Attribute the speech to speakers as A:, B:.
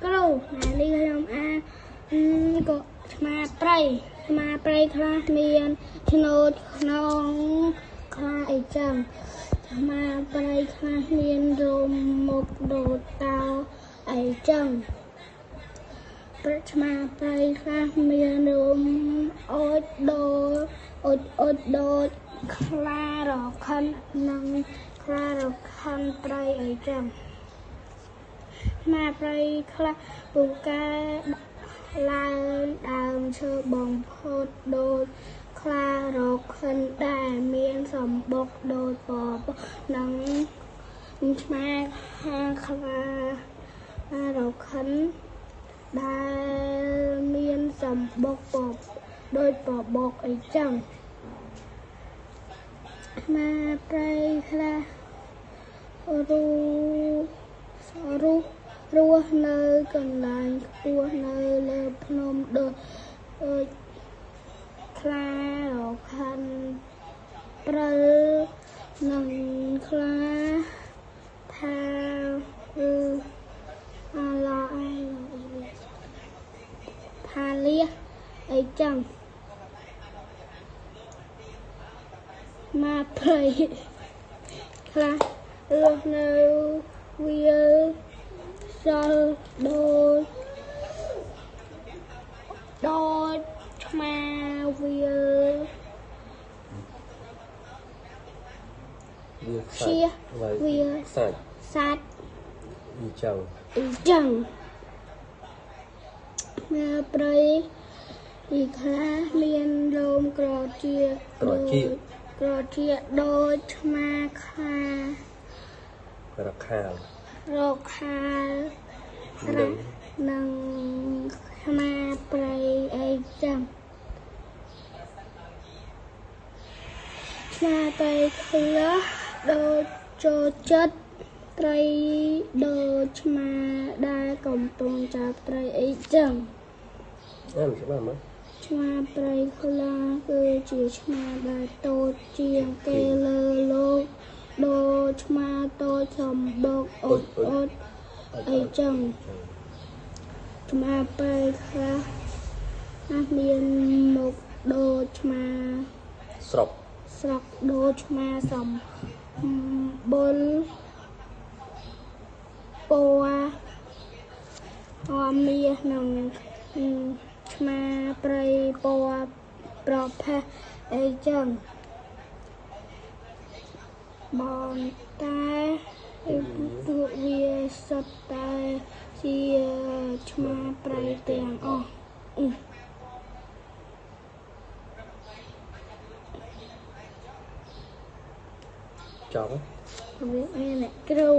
A: គ្រូថ្ងៃនេះខ្ញុំក៏ស្មាប្រៃខ្លះមានឆ្នោតក្នុងខ្លះអីចឹងស្មាប្រៃខ្លះមានរោមមុខដូតតោអីចឹងស្មាប្រៃខ្លះមានរោមអូចដូតខ្លារខិននិងខ្លារខិនប្រៃអីចឹងស្មាប្រៃខ្លះពូកែឡើងដើមឈើបំផុតដូចខ្លារខិនដែលមានសម្បុកដូចពពនិងស្មាខ្លារខិនដែលមានសម្បុកដូចពបុកអីចឹងស្មាប្រៃខ្លះរស់នៅកន្លែងខ្ពស់នៅលើភ្នំដូចខ្លារខិនព្រិលនិងខ្លាថាផាលៀសអីចឹងមកព្រៃខ្លះរស់នៅវាលសល់ដូចឆ្មាវាលឈៀសវាលសាច់អញ្ចឹងមកព្រៃពីខ្លះមានរោមក្រជាដូចឆ្មាខារខាលស្រះនិងឆ្មាព្រៃអីចឹងឆ្មាព្រៃខ្លះដូចចូលចិត្តត្រីដូចឆ្មាដែលកំពុងចាប់ត្រីអីចឹងឆ្មាព្រៃខ្លះគឺជាឆ្មាដែលតូចជាងគេលើលោកដូចឆ្មាតូចសម្បុកអត់អីចឹងឆ្មាព្រៃខ្លះមានមុខដូចឆ្មាស្រុកដូចឆ្មាសម្បុរពណ៌មាសនិងឆ្មាព្រៃពណ៌ប្រផេះអីចឹងបងតែពួកវាសុទ្ធតែជាឆ្មាព្រៃទាំងអស់ចប់វាអ្នកគ្រូ